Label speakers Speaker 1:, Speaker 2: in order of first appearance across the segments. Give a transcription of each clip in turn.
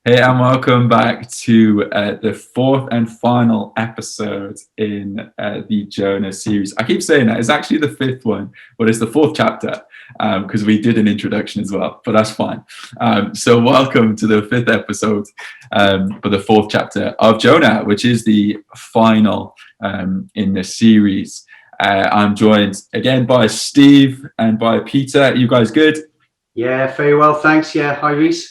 Speaker 1: Hey, and welcome back to the fourth and final episode in the Jonah series. I keep saying that it's actually the fifth one, but it's the fourth chapter because we did an introduction as well, but that's fine. So welcome to the fifth episode for the fourth chapter of Jonah, which is the final in the series. I'm joined again by Steve and by Peter. You guys good?
Speaker 2: Yeah, very well, thanks. Yeah, hi Reese.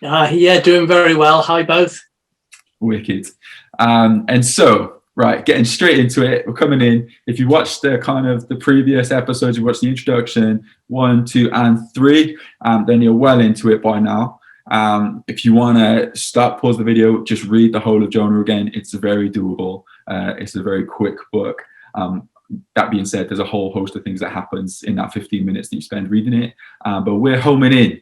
Speaker 3: Yeah, doing very well. Hi, both.
Speaker 1: Wicked. And so, right, getting straight into it. We're coming in. If you watched the previous episodes, you watched the introduction 1, 2, and 3, then you're well into it by now. If you want to pause the video, just read the whole of Jonah again. It's very doable. It's a very quick book. That being said, there's a whole host of things that happens in that 15 minutes that you spend reading it. But we're homing in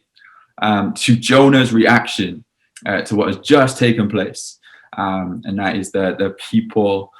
Speaker 1: to Jonah's reaction to what has just taken place. And that is the people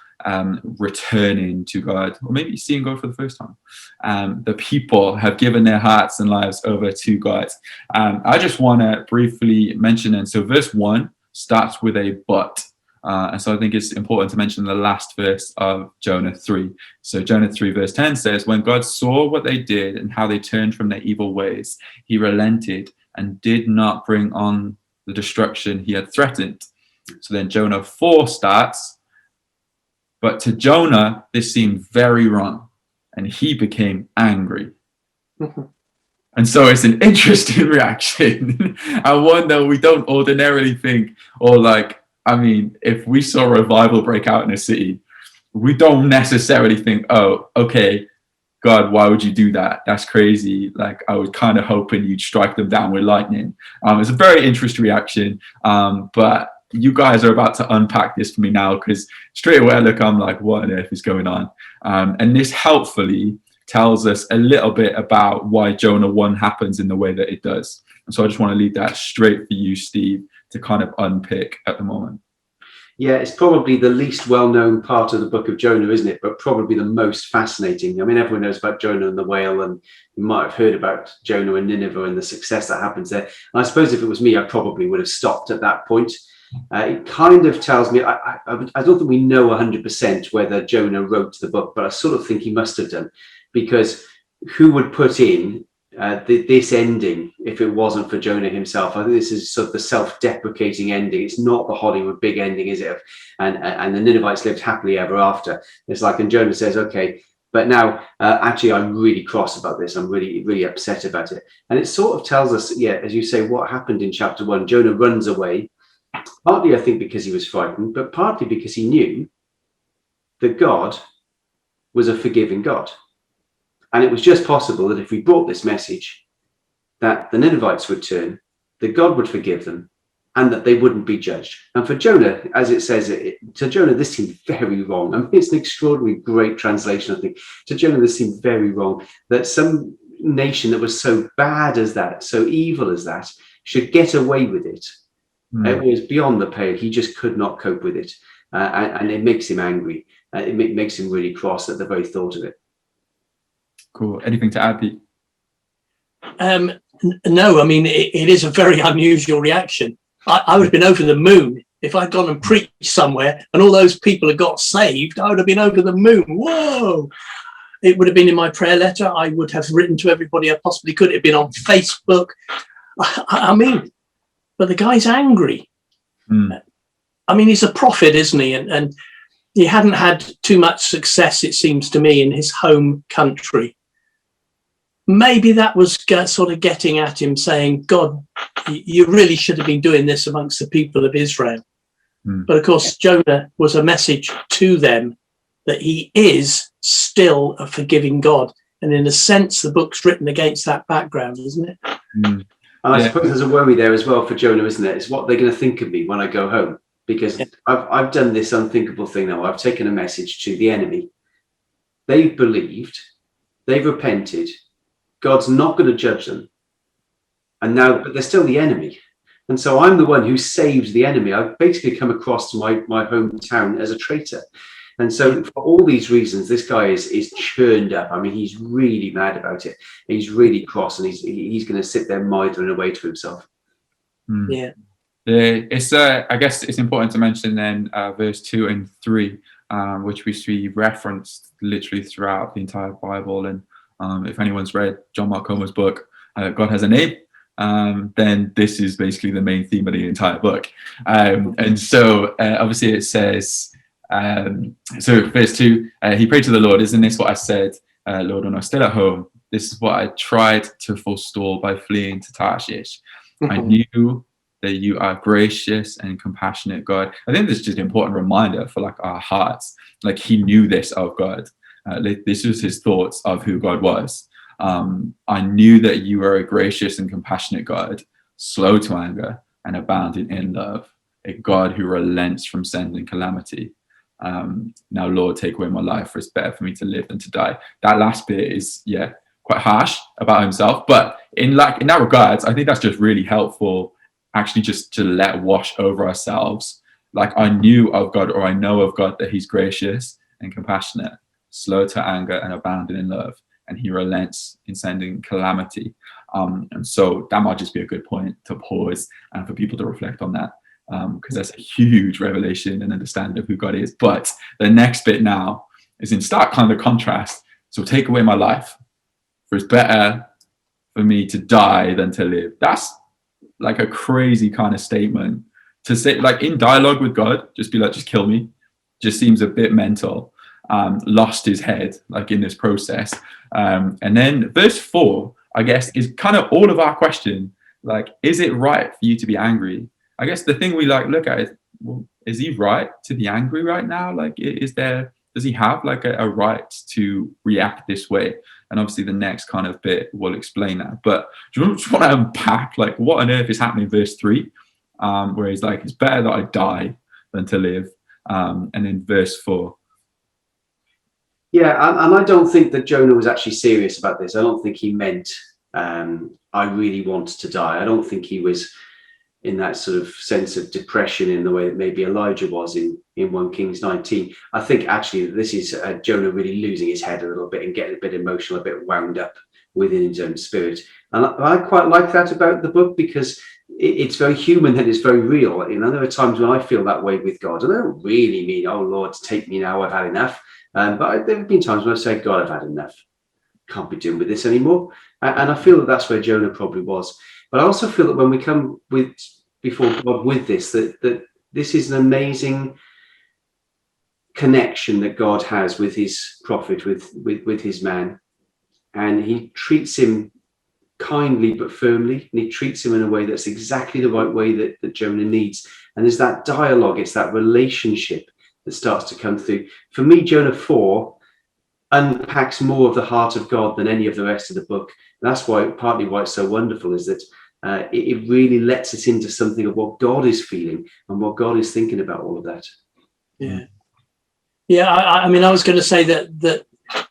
Speaker 1: returning to God, or maybe seeing God for the first time. The people have given their hearts and lives over to God. I just want to briefly mention, and so verse 1 starts with a but. And so I think it's important to mention the last verse of Jonah 3. So Jonah 3 verse 10 says, when God saw what they did and how they turned from their evil ways, he relented and did not bring on the destruction he had threatened. So then Jonah 4 starts, but to Jonah, this seemed very wrong, and he became angry. And so it's an interesting reaction, and one that we don't ordinarily think, or if we saw a revival break out in a city, we don't necessarily think, oh, okay, God, why would you do that? That's crazy. Like, I was kind of hoping you'd strike them down with lightning. It's a very interesting reaction, but you guys are about to unpack this for me now, because straight away I'm like, what on earth is going on? And this helpfully tells us a little bit about why Jonah 1 happens in the way that it does. And so I just want to leave that straight for you, Steve, to kind of unpick at the moment.
Speaker 2: Yeah, it's probably the least well-known part of the book of Jonah, isn't it? But probably the most fascinating. I mean, everyone knows about Jonah and the whale, and you might have heard about Jonah and Nineveh and the success that happens there. And I suppose if it was me, I probably would have stopped at that point. It kind of tells me, I don't think we know 100% whether Jonah wrote the book, but I sort of think he must have done, because who would put in this ending if it wasn't for Jonah himself? I think this is sort of the self-deprecating ending. It's not the Hollywood big ending, is it? And the Ninevites lived happily ever after. It's like, and Jonah says, okay, but now actually I'm really cross about this. I'm really, really upset about it. And it sort of tells us, yeah, as you say, what happened in chapter 1. Jonah runs away, partly I think because he was frightened, but partly because he knew that God was a forgiving God. And it was just possible that if we brought this message, that the Ninevites would turn, that God would forgive them, and that they wouldn't be judged. And for Jonah, as it says, to Jonah, this seemed very wrong. I mean, it's an extraordinarily great translation, I think. To Jonah, this seemed very wrong, that some nation that was so bad as that, so evil as that, should get away with it. It was beyond the pale. He just could not cope with it. And it makes him angry. It makes him really cross at the very thought of it.
Speaker 1: Cool. Anything to add, Pete?
Speaker 3: No, I mean, it is a very unusual reaction. I would have been over the moon if I'd gone and preached somewhere and all those people had got saved. I would have been over the moon. Whoa! It would have been in my prayer letter. I would have written to everybody I possibly could. It'd been on Facebook. I mean, but the guy's angry. I mean, he's a prophet, isn't he? And he hadn't had too much success, it seems to me, in his home country. Maybe that was sort of getting at him, saying, God, you really should have been doing this amongst the people of Israel. But of course, Jonah was a message to them that he is still a forgiving God. And in a sense, the book's written against that background, isn't it?
Speaker 2: And I suppose there's a worry there as well for Jonah, isn't it? It's what they're going to think of me when I go home. Because I've done this unthinkable thing now. I've taken a message to the enemy. They've believed, they've repented. God's not going to judge them. And now, but they're still the enemy. And so I'm the one who saved the enemy. I've basically come across to my hometown as a traitor. And so for all these reasons, this guy is churned up. I mean, he's really mad about it. He's really cross, and he's going to sit there mithering away to himself.
Speaker 3: Yeah.
Speaker 1: I guess it's important to mention then verse 2 and 3, which we see referenced literally throughout the entire Bible. And if anyone's read John Mark Comer's book, God Has a Name, then this is basically the main theme of the entire book. And so obviously it says, so verse 2, he prayed to the Lord, isn't this what I said, Lord, when I was still at home? This is what I tried to forestall by fleeing to Tarshish. I knew that you are gracious and compassionate, God. I think this is just an important reminder for like our hearts. Like he knew this of God. This was his thoughts of who God was. I knew that you are a gracious and compassionate God, slow to anger and abounding in love, a God who relents from sending calamity. Now, Lord, take away my life, for it's better for me to live than to die. That last bit is, quite harsh about himself, but in that regards, I think that's just really helpful, actually, just to let wash over ourselves. Like I knew of God, or I know of God, that he's gracious and compassionate, slow to anger and abounding in love, and he relents in sending calamity. And so that might just be a good point to pause and for people to reflect on that, because that's a huge revelation and understanding of who God is. But the next bit now is in stark kind of contrast. So take away my life, for it's better for me to die than to live. That's like a crazy kind of statement to say, like in dialogue with God, just be like, just kill me. Just seems a bit mental. Lost his head like in this process. And then verse 4, I guess, is kind of all of our question. Like, is it right for you to be angry? I guess the thing we like look at is, well, is he right to be angry right now? Like, does he have like a right to react this way? And obviously the next kind of bit will explain that. But do you just want to unpack like what on earth is happening in verse 3, where he's like, it's better that I die than to live. And in verse 4.
Speaker 2: Yeah, and I don't think that Jonah was actually serious about this. I don't think he meant, I really want to die. I don't think he was in that sort of sense of depression in the way that maybe Elijah was in 1 Kings 19. I think actually this is Jonah really losing his head a little bit and getting a bit emotional, a bit wound up within his own spirit. And I quite like that about the book, because it's very human and it's very real. You know, there are times when I feel that way with God, and I don't really mean, oh Lord, take me now, I've had enough. But there have been times when I say, God, I've had enough. Can't be doing with this anymore. And I feel that that's where Jonah probably was. But I also feel that when we come before God with this, that this is an amazing connection that God has with his prophet, with his man. And he treats him kindly but firmly, and he treats him in a way that's exactly the right way that Jonah needs. And there's that dialogue, it's that relationship that starts to come through. For me, Jonah 4 unpacks more of the heart of God than any of the rest of the book. And that's partly why it's so wonderful, is that it really lets us into something of what God is feeling and what God is thinking about all of that.
Speaker 3: I mean, I was going to say that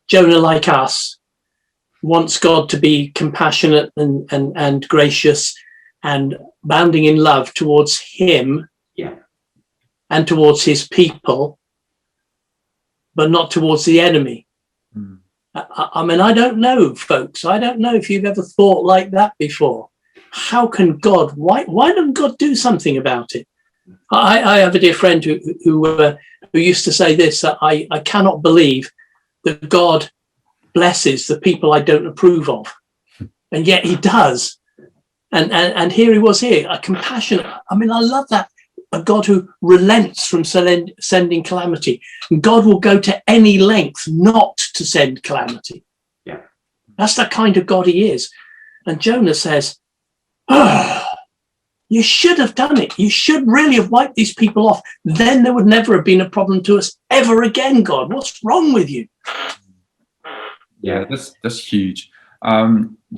Speaker 3: Jonah, like us, wants God to be compassionate and gracious and abounding in love towards him, and towards his people, but not towards the enemy. I mean, I don't know, folks. I don't know if you've ever thought like that before. How can God? Why doesn't God do something about it? I have a dear friend who used to say this: that I cannot believe that God blesses the people I don't approve of, and yet he does. And here he was here, a compassionate. I mean, I love that. A God who relents from sending calamity. And God will go to any length not to send calamity.
Speaker 2: Yeah,
Speaker 3: that's the kind of God he is. And Jonah says, you should have done it. You should really have wiped these people off. Then there would never have been a problem to us ever again, God. What's wrong with you?
Speaker 1: Yeah, that's huge.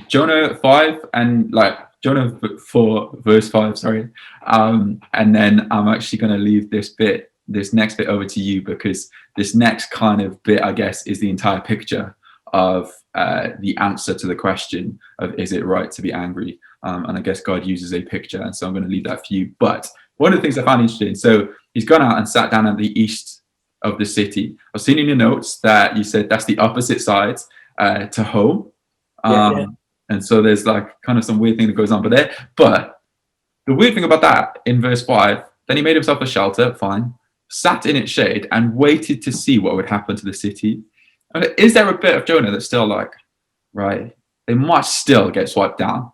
Speaker 1: Jonah 5 and Jonah 4 verse 5, sorry. And then I'm actually going to leave this next bit over to you, because this next kind of bit, I guess, is the entire picture of the answer to the question of, is it right to be angry? And I guess God uses a picture, and so I'm going to leave that for you. But one of the things I found interesting, so he's gone out and sat down at the east of the city. I've seen in your notes that you said that's the opposite side to home. And so there's like kind of some weird thing that goes on, but the weird thing about that in verse 5, then he made himself a shelter, fine, sat in its shade and waited to see what would happen to the city. And is there a bit of Jonah that's still like, right, they might still get swiped down.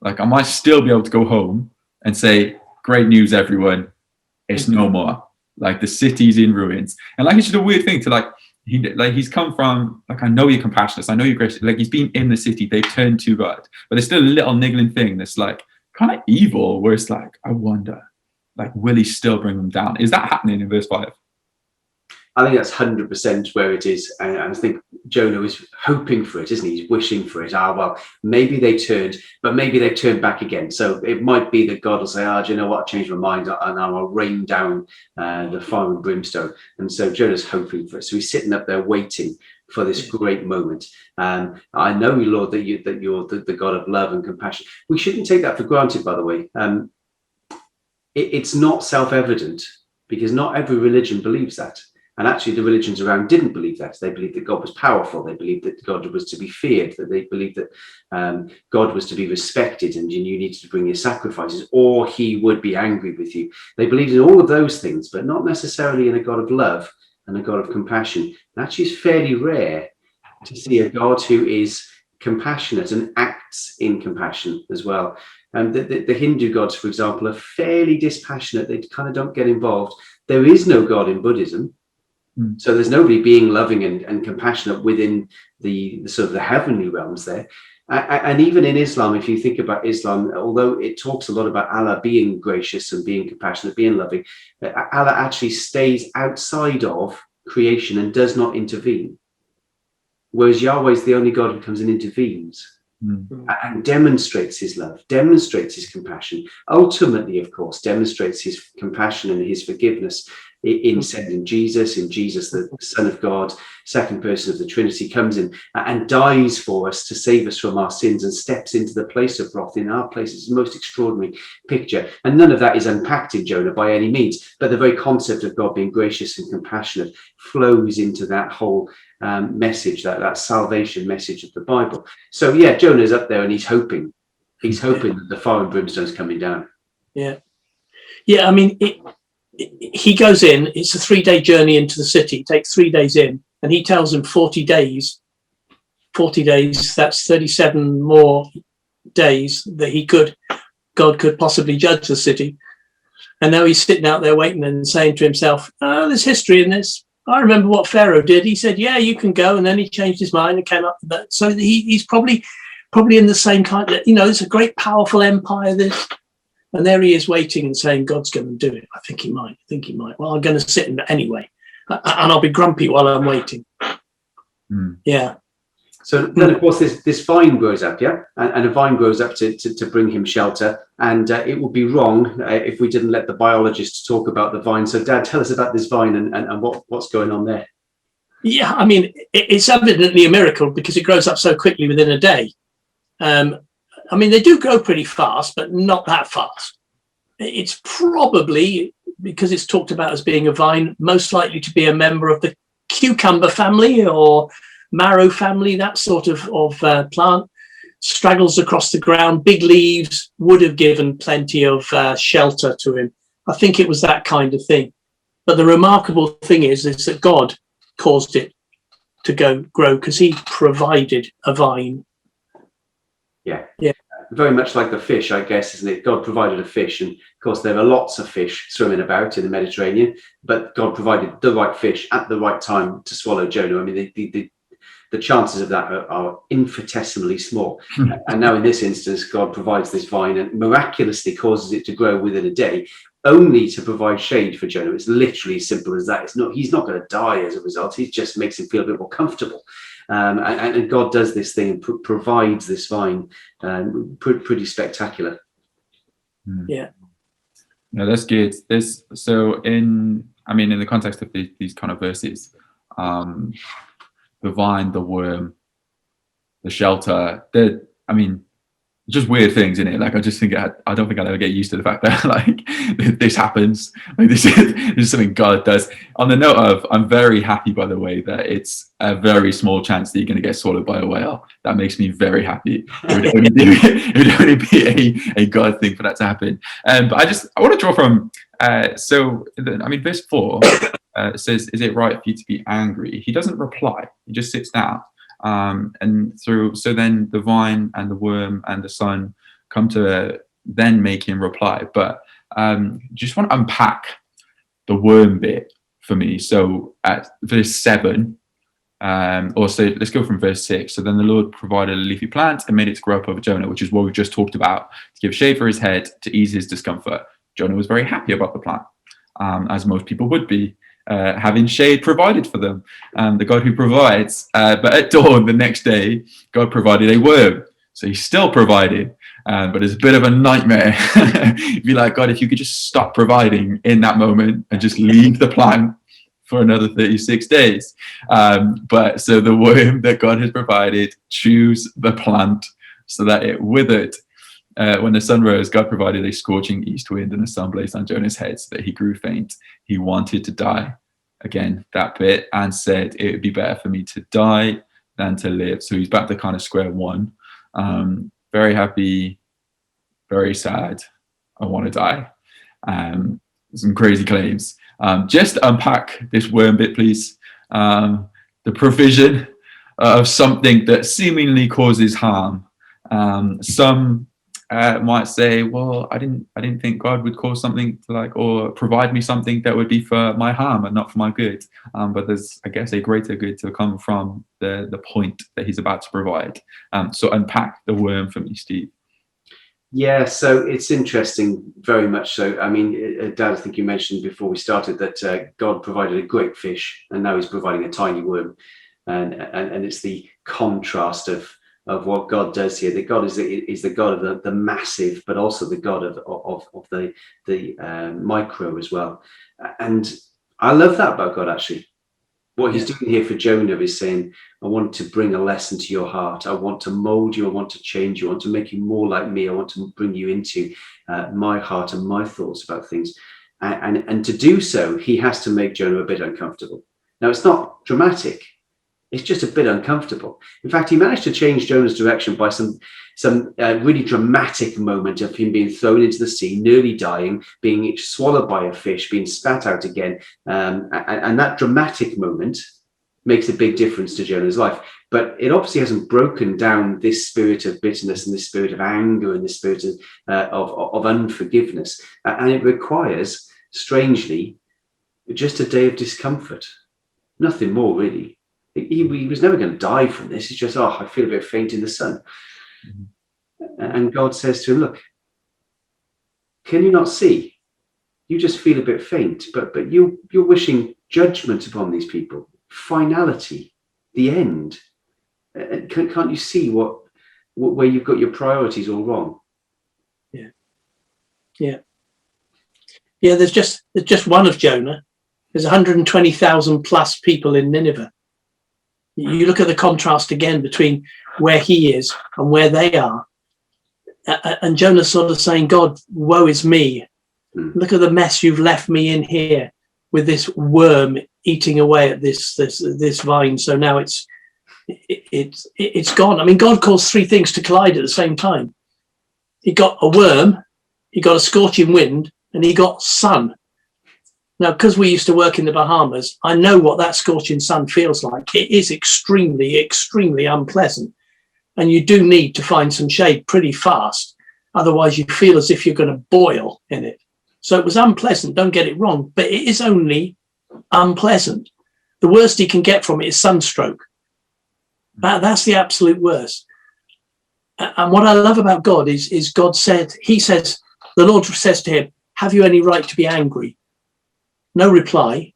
Speaker 1: Like I might still be able to go home and say, great news, everyone, it's no more. Like the city's in ruins. And like it's just a weird thing to like, he's come from, like, I know you're compassionate, I know you're gracious. Like he's been in the city, they've turned to God, but there's still a little niggling thing that's like kind of evil, where it's like, I wonder, like, will he still bring them down? Is that happening in verse 5?
Speaker 2: I think that's 100% where it is. And I think Jonah is hoping for it, isn't he? He's wishing for it. Well, maybe they turned, but maybe they've turned back again. So it might be that God will say, do you know what? I changed my mind and I'll rain down the fire and brimstone. And so Jonah's hoping for it. So he's sitting up there waiting for this great moment. I know, Lord, that you're the God of love and compassion. We shouldn't take that for granted, by the way. It's not self-evident, because not every religion believes that. And actually, the religions around didn't believe that. They believed that God was powerful. They believed that God was to be feared, that they believed that God was to be respected, and you needed to bring your sacrifices or he would be angry with you. They believed in all of those things, but not necessarily in a God of love and a God of compassion. And actually, it's fairly rare to see a God who is compassionate and acts in compassion as well. And the Hindu gods, for example, are fairly dispassionate. They kind of don't get involved. There is no God in Buddhism. So there's nobody being loving and compassionate within the sort of the heavenly realms there. And even in Islam, if you think about Islam, although it talks a lot about Allah being gracious and being compassionate, being loving, Allah actually stays outside of creation and does not intervene. Whereas Yahweh is the only God who comes and intervenes and demonstrates his love, demonstrates his compassion, ultimately, of course, demonstrates his compassion and his forgiveness in sending Jesus, the Son of God, second person of the Trinity, comes in and dies for us to save us from our sins and steps into the place of wrath in our place. It's the most extraordinary picture. And none of that is unpacked in Jonah by any means, but the very concept of God being gracious and compassionate flows into that whole message, that salvation message of the Bible. So yeah, Jonah's up there and he's hoping that the fire and brimstone's coming down.
Speaker 3: Yeah. I mean, he goes in, it's a 3-day journey into the city. It takes 3 days in, and he tells them 40 days, that's 37 more days that God could possibly judge the city. And now he's sitting out there waiting and saying to himself, there's history in this. I remember what Pharaoh did. He said, yeah, you can go. And then he changed his mind and came up with that. So he's probably in the same kind of, it's a great, powerful empire, this. And there he is waiting and saying, God's going to do it. I think he might. Well, I'm going to sit in anyway. And I'll be grumpy while I'm waiting. Yeah.
Speaker 2: So then, of course, this vine grows up, yeah? And a vine grows up to bring him shelter. And it would be wrong if we didn't let the biologists talk about the vine. So, Dad, tell us about this vine and what's going on there.
Speaker 3: Yeah, I mean, it's evidently a miracle because it grows up so quickly within a day. I mean, they do grow pretty fast, but not that fast. It's probably, because it's talked about as being a vine, most likely to be a member of the cucumber family or marrow family, that sort of plant. Straggles across the ground, big leaves, would have given plenty of shelter to him. I think it was that kind of thing. But the remarkable thing is that God caused it to grow because he provided a vine. Yeah.
Speaker 2: Very much like the fish, I guess, isn't it? God provided a fish, and of course there are lots of fish swimming about in the Mediterranean, but God provided the right fish at the right time to swallow Jonah. I mean, the chances of that are infinitesimally small. And now in this instance, God provides this vine and miraculously causes it to grow within a day, only to provide shade for Jonah. It's literally as simple as that. He's not going to die as a result. He just makes him feel a bit more comfortable. And God does this thing and provides this vine, pretty spectacular.
Speaker 3: Yeah.
Speaker 1: No, that's good. In the context of these kind of verses, the vine, the worm, the shelter, just weird things in it. Like I just think I don't think I'll ever get used to the fact that like this happens. Like this is something God does. On the note of, I'm very happy, by the way, that it's a very small chance that you're going to get swallowed by a whale. That makes me very happy. It would only be a God thing for that to happen. But I want to draw from. Verse 4 says, "Is it right for you to be angry?" He doesn't reply. He just sits down. So then the vine and the worm and the sun come to then make him reply. But just want to unpack the worm bit for me. So at verse 7, let's go from verse 6. So then the Lord provided a leafy plant and made it to grow up over Jonah, which is what we've just talked about, to give shade for his head, to ease his discomfort. Jonah was very happy about the plant, as most people would be. Having shade provided for them, the God who provides. But at dawn the next day, God provided a worm. So he's still providing, but it's a bit of a nightmare. Be like, God, if you could just stop providing in that moment and just leave the plant for another 36 days. But so the worm that God has provided chews the plant so that it withered. When the sun rose, God provided a scorching east wind, and the sun blazed on Jonah's head so that he grew faint. He wanted to die. Again, that bit, and said, it would be better for me to die than to live. So he's back to kind of square one. Very happy, very sad. I want to die. Some crazy claims. Just unpack this worm bit, please. The provision of something that seemingly causes harm. Some might say, well, I didn't think God would cause something to or provide me something that would be for my harm and not for my good. But there's, I guess, a greater good to come from the point that he's about to provide. So unpack the worm for me, Steve.
Speaker 2: Yeah, so it's interesting, very much so. I mean, Dad, I think you mentioned before we started that God provided a great fish, and now he's providing a tiny worm. And it's the contrast of what God does here. That God is the God of the massive, but also the God of the micro as well. And I love that about God, actually. What he's doing here for Jonah is saying, I want to bring a lesson to your heart. I want to mold you. I want to change you. I want to make you more like me. I want to bring you into my heart and my thoughts about things. And to do so, he has to make Jonah a bit uncomfortable. Now, it's not dramatic. It's just a bit uncomfortable. In fact, he managed to change Jonah's direction by some really dramatic moment of him being thrown into the sea, nearly dying, being swallowed by a fish, being spat out again. And that dramatic moment makes a big difference to Jonah's life. But it obviously hasn't broken down this spirit of bitterness and this spirit of anger and this spirit of unforgiveness. And it requires, strangely, just a day of discomfort. Nothing more, really. He was never going to die from this. It's just, I feel a bit faint in the sun. Mm-hmm. And God says to him, look, can you not see? You just feel a bit faint, but you're wishing judgment upon these people, finality, the end. Can't you see where you've got your priorities all wrong?
Speaker 3: Yeah. There's just one of Jonah. There's 120,000 plus people in Nineveh. You look at the contrast again between where he is and where they are. And Jonah's sort of saying, God, woe is me. Look at the mess you've left me in here with this worm eating away at this vine. So now it's gone. I mean, God caused three things to collide at the same time. He got a worm, he got a scorching wind, and he got sun. Now, because we used to work in the Bahamas, I know what that scorching sun feels like. It is extremely, extremely unpleasant. And you do need to find some shade pretty fast. Otherwise, you feel as if you're going to boil in it. So it was unpleasant, don't get it wrong, but it is only unpleasant. The worst he can get from it is sunstroke. That's the absolute worst. And what I love about God is God said, the Lord says to him, have you any right to be angry? No reply.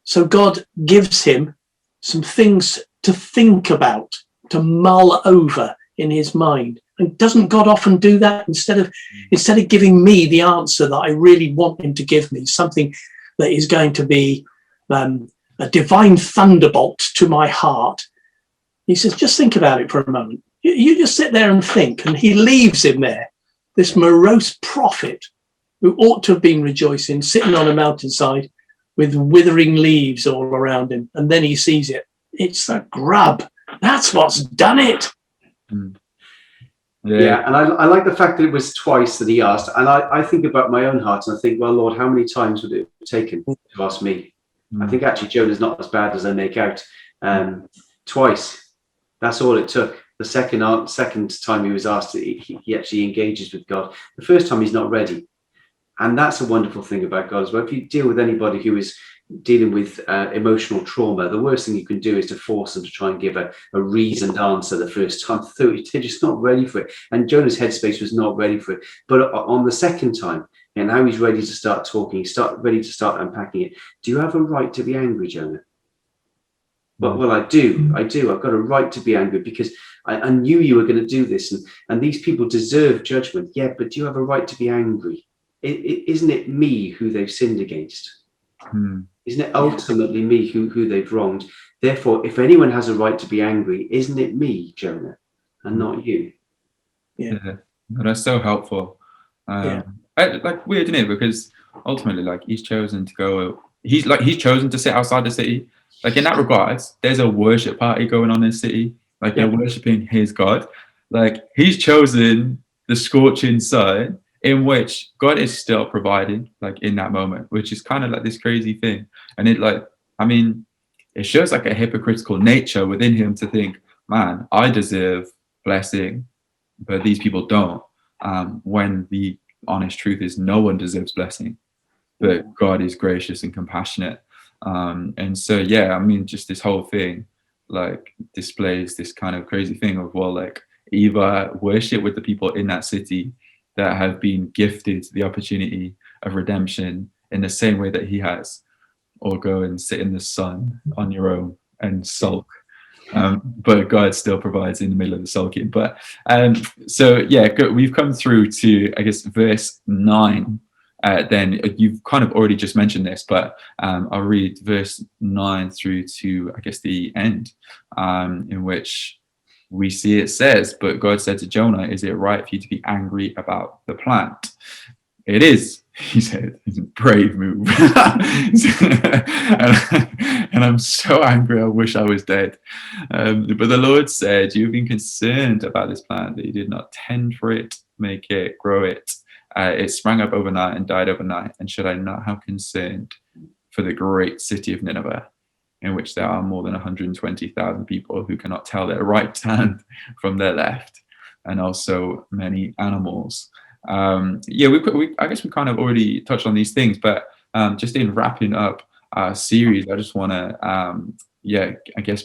Speaker 3: So God gives him some things to think about, to mull over in his mind. And doesn't God often do that? Instead of giving me the answer that I really want him to give me, something that is going to be a divine thunderbolt to my heart, he says, just think about it for a moment. You just sit there and think, and he leaves him there, this morose prophet who ought to have been rejoicing, sitting on a mountainside with withering leaves all around him. And then he sees it. It's the grub. That's what's done it.
Speaker 1: Mm.
Speaker 2: Yeah, and I like the fact that it was twice that he asked. And I think about my own heart and I think, well, Lord, how many times would it have taken to ask me? I think actually Jonah's not as bad as I make out. Twice. That's all it took. The second time he was asked, he actually engages with God. The first time he's not ready. And that's a wonderful thing about God as well. If you deal with anybody who is dealing with emotional trauma, the worst thing you can do is to force them to try and give a reasoned answer the first time. They're just not ready for it. And Jonah's headspace was not ready for it. But on the second time, and now he's ready to start talking, ready to start unpacking it. Do you have a right to be angry, Jonah? Well, I do. I've got a right to be angry because I knew you were going to do this. And these people deserve judgment. Yeah, but do you have a right to be angry? Isn't it me who they've sinned against? Isn't it ultimately me who they've wronged? Therefore, if anyone has a right to be angry, isn't it me, Jonah, and not you?
Speaker 1: Yeah. That's so helpful. Weird, isn't it? Because ultimately, like, he's chosen to go. He's chosen to sit outside the city. Like, in that regard, there's a worship party going on in the city. Like, they're worshiping his God. Like, he's chosen the scorching sun, in which God is still providing, like, in that moment, which is kind of like this crazy thing. And it shows like a hypocritical nature within him to think, man, I deserve blessing, but these people don't. When the honest truth is no one deserves blessing, but God is gracious and compassionate. And so, just this whole thing, like, displays this kind of crazy thing of, well, like, either worship with the people in that city that have been gifted the opportunity of redemption in the same way that he has, or go and sit in the sun on your own and sulk. But God still provides in the middle of the sulking. But we've come through to, I guess, verse 9. Then you've kind of already just mentioned this, but I'll read verse 9 through to, I guess, the end, in which we see it says, but God said to Jonah, is it right for you to be angry about the plant? It is, he said. It's a brave move. and I'm so angry, I wish I was dead. But the Lord said, you've been concerned about this plant, that you did not tend for it, make it, grow it. It sprang up overnight and died overnight. And should I not have concerned for the great city of Nineveh, in which there are more than 120,000 people who cannot tell their right hand from their left, and also many animals. I guess we kind of already touched on these things, but just in wrapping up our series, I just want to,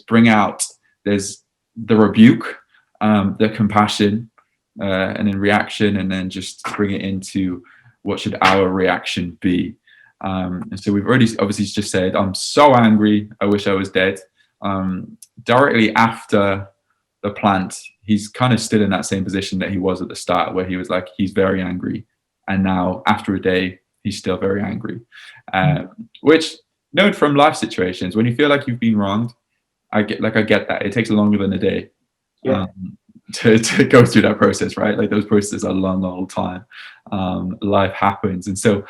Speaker 1: bring out, there's the rebuke, the compassion, and then reaction, and then just bring it into what should our reaction be. And so we've already obviously just said, I'm so angry, I wish I was dead. Directly after the plant, he's kind of still in that same position that he was at the start, where he was like, he's very angry. And now after a day, he's still very angry. Which, known from life situations, when you feel like you've been wronged, I get that. It takes longer than a day. To go through that process, right? Like, those processes are long time. Life happens. And so,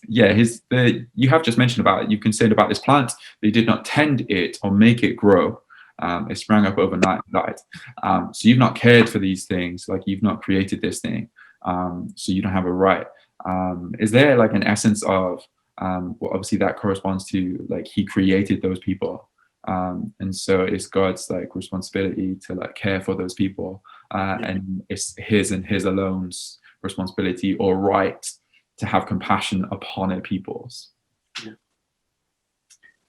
Speaker 1: you have just mentioned about it. You concerned about this plant, but you did not tend it or make it grow. It sprang up overnight and died. So you've not cared for these things, like, you've not created this thing. So you don't have a right. Is there like an essence of, obviously that corresponds to, like, he created those people. And so it's God's, like, responsibility to, like, care for those people, and it's his and his alone's responsibility or right to have compassion upon a people's.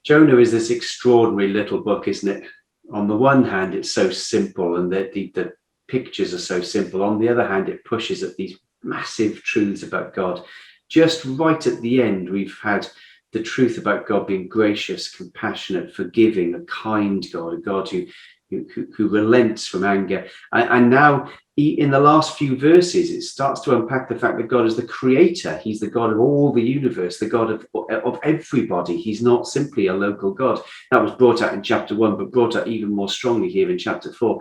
Speaker 2: Jonah is this extraordinary little book, isn't it? On the one hand, it's so simple, and the pictures are so simple. On the other hand, it pushes at these massive truths about God. Just right at the end, we've had the truth about God being gracious, compassionate, forgiving, a kind God, a God who who relents from anger. And now in the last few verses, it starts to unpack the fact that God is the creator. He's the God of all the universe, the God of everybody. He's not simply a local God. That was brought out in chapter 1, but brought out even more strongly here in chapter 4.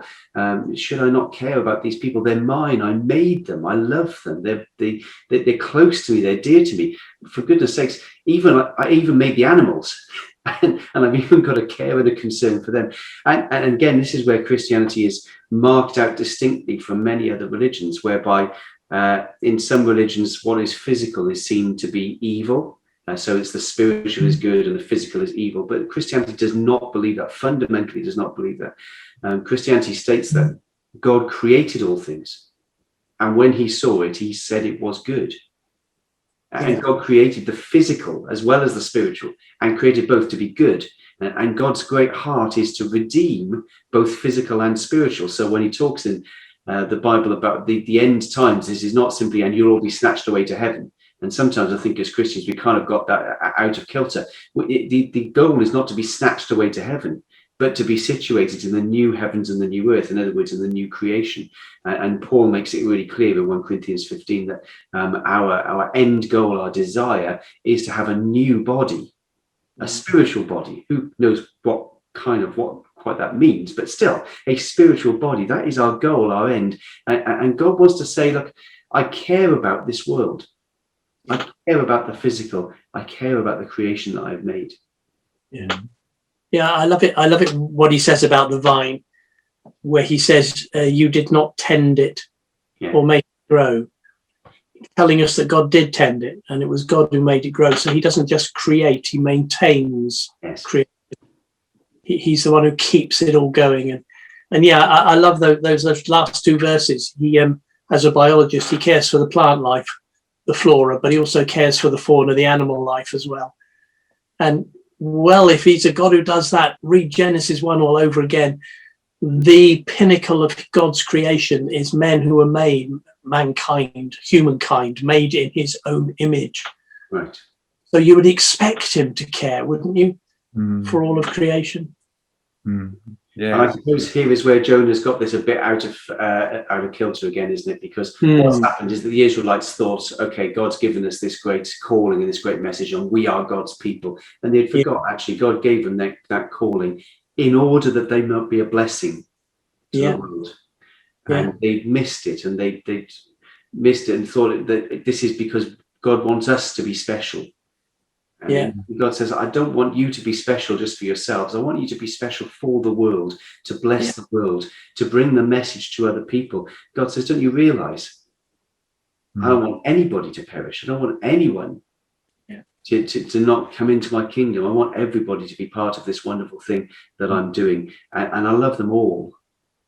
Speaker 2: Should I not care about these people? They're mine. I made them. I love them. They're close to me. They're dear to me. For goodness sakes, I even made the animals. And I've even got a care and a concern for them. And again, this is where Christianity is marked out distinctly from many other religions, whereby in some religions, what is physical is seen to be evil. So it's the spiritual is good and the physical is evil. But Christianity does not believe that, fundamentally does not believe that. Christianity states that God created all things. And when he saw it, he said it was good. And God created the physical as well as the spiritual, and created both to be good. And God's great heart is to redeem both physical and spiritual. So when he talks in the Bible about the end times, this is not simply, and you'll all be snatched away to heaven. And sometimes I think as Christians, we kind of got that out of kilter. The goal is not to be snatched away to heaven, but to be situated in the new heavens and the new earth, in other words, in the new creation. And Paul makes it really clear in 1 Corinthians 15 that our end goal, our desire, is to have a new body, a spiritual body. Who knows what quite that means, but still a spiritual body. That is our goal, our end. And God wants to say, look, I care about this world. I care about the physical. I care about the creation that I've made.
Speaker 3: Yeah, I love it. I love it what he says about the vine, where he says, you did not tend it or make it grow, telling us that God did tend it, and it was God who made it grow. So he doesn't just create, he maintains creation. He's the one who keeps it all going. And yeah, I love those last two verses. He, as a biologist, he cares for the plant life, the flora, but he also cares for the fauna, the animal life as well. And well, if he's a God who does that, read Genesis 1 all over again. The pinnacle of God's creation is men who are made, mankind, humankind, made in his own image.
Speaker 2: Right.
Speaker 3: So you would expect him to care, wouldn't you, for all of creation?
Speaker 1: Yeah.
Speaker 2: And I suppose here is where Jonah's got this a bit out of kilter again, isn't it? Because what's happened is that the Israelites thought, okay, God's given us this great calling and this great message, and we are God's people. And they'd forgot, actually, God gave them that calling in order that they might be a blessing to the world. And they missed it, and they missed it and thought that this is because God wants us to be special. And God says, I don't want you to be special just for yourselves. I want you to be special for the world, to bless the world, to bring the message to other people. God says, don't you realize? I don't want anybody to perish. I don't want anyone to not come into my kingdom. I want everybody to be part of this wonderful thing that I'm doing. And I love them all.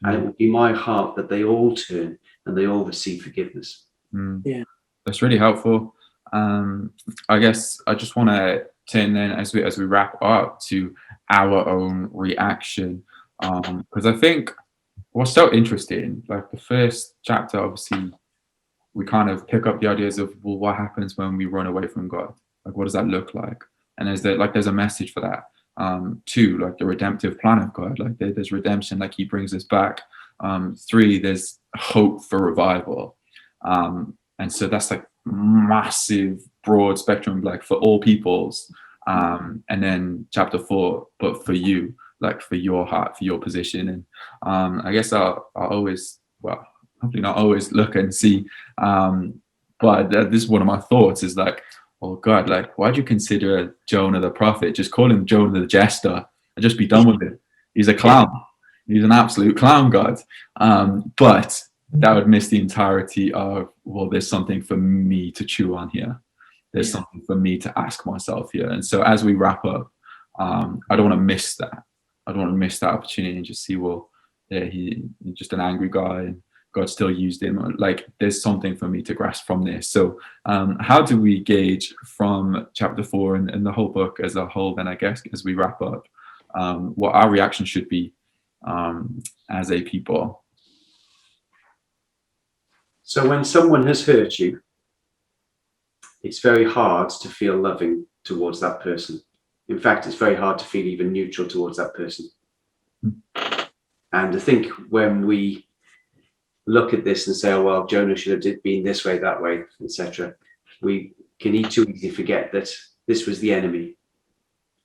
Speaker 2: And it will be my heart that they all turn and they all receive forgiveness.
Speaker 1: That's really helpful. I guess I just want to turn then as we wrap up to our own reaction, because I think what's so interesting, like the first chapter, obviously we kind of pick up the ideas of, well, what happens when we run away from God? Like, what does that look like? And there's a message for that. Two, like the redemptive plan of God, like there's redemption, like he brings us back. Three, there's hope for revival. And so that's like massive, broad spectrum, like for all peoples. And then chapter 4, but for you, like for your heart, for your position. And I guess I'll always, well, hopefully not always look and see. But this is one of my thoughts is like, oh God, like, why'd you consider Jonah the prophet? Just call him Jonah the jester and just be done with it. He's a clown. He's an absolute clown god. But that would miss the entirety of, well, there's something for me to chew on here. There's something for me to ask myself here. And so as we wrap up, I don't want to miss that. I don't want to miss that opportunity and just see, well, yeah, he's just an angry guy and God still used him. Like, there's something for me to grasp from this. So how do we gauge from chapter 4 and the whole book as a whole, then I guess, as we wrap up, what our reaction should be as a people?
Speaker 2: So when someone has hurt you, it's very hard to feel loving towards that person. In fact, it's very hard to feel even neutral towards that person. And I think when we look at this and say, oh, well, Jonah should have been this way, that way, etc., we can too easily forget that this was the enemy,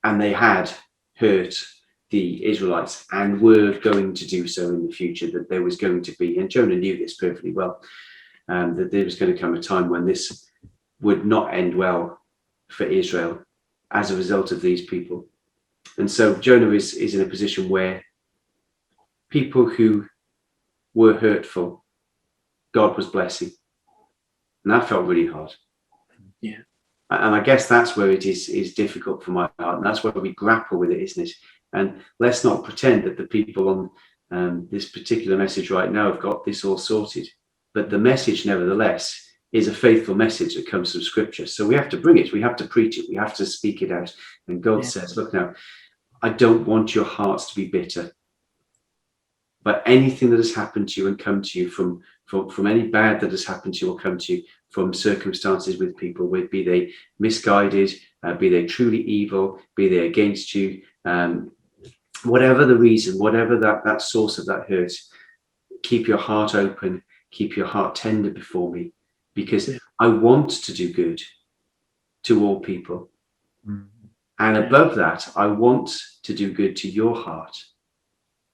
Speaker 2: and they had hurt the Israelites and were going to do so in the future, that there was going to be, and Jonah knew this perfectly well, that there was going to come a time when this would not end well for Israel as a result of these people. And so Jonah is in a position where people who were hurtful, God was blessing. And that felt really hard.
Speaker 3: Yeah.
Speaker 2: And I guess that's where it is difficult for my heart. And that's where we grapple with it, isn't it? And let's not pretend that the people on this particular message right now have got this all sorted. But the message, nevertheless, is a faithful message that comes from Scripture. So we have to bring it. We have to preach it. We have to speak it out. And God says, look now, I don't want your hearts to be bitter. But anything that has happened to you and come to you from any bad that has happened to you or come to you from circumstances with people, be they misguided, be they truly evil, be they against you, whatever the reason, whatever that source of that hurt, keep your heart open, keep your heart tender before me, because I want to do good to all people. And above that, I want to do good to your heart.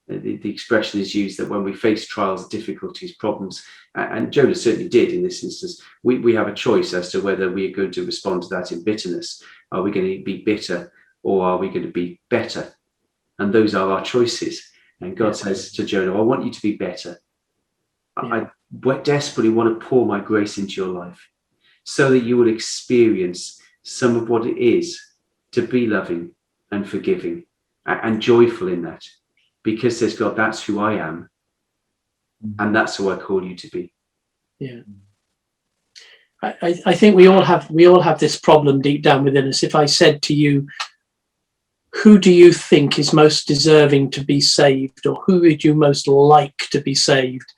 Speaker 2: The expression is used that when we face trials, difficulties, problems, and Jonah certainly did in this instance, we have a choice as to whether we are going to respond to that in bitterness. Are we going to be bitter, or are we going to be better? And those are our choices. And God says to Jonah, I want you to be better. I desperately want to pour my grace into your life so that you will experience some of what it is to be loving and forgiving and joyful in that. Because says God, that's who I am, and that's who I call you to be.
Speaker 3: Yeah, I think we all have this problem deep down within us. If I said to you, who do you think is most deserving to be saved, or who would you most like to be saved?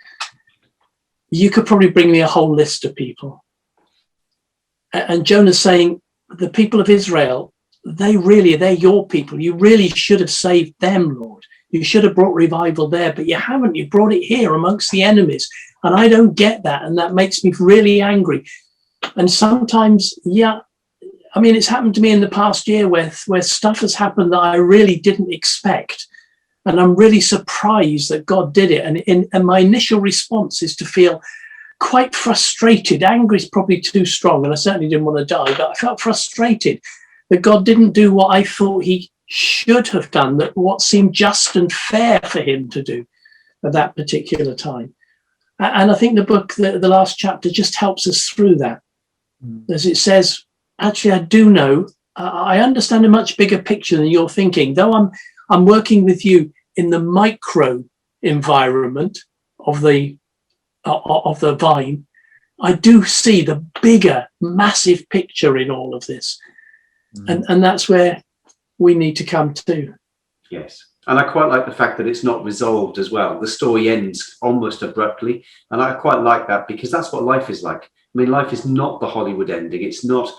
Speaker 3: You could probably bring me a whole list of people. And Jonah's saying, the people of Israel, they're your people. You really should have saved them, Lord. You should have brought revival there, but you haven't. You brought it here amongst the enemies. And I don't get that. And that makes me really angry. And sometimes, it's happened to me in the past year where stuff has happened that I really didn't expect. And I'm really surprised that God did it. And my initial response is to feel quite frustrated. Angry is probably too strong, and I certainly didn't want to die, but I felt frustrated that God didn't do what I thought he should have done, that what seemed just and fair for him to do at that particular time. And I think the book, the last chapter, just helps us through that. As it says, actually, I do know, I understand a much bigger picture than you're thinking. Though I'm working with you in the micro environment of the vine, I do see the bigger, massive picture in all of this. And that's where we need to come to.
Speaker 2: Yes. And I quite like the fact that it's not resolved as well. The story ends almost abruptly. And I quite like that, because that's what life is like. I mean, life is not the Hollywood ending. It's not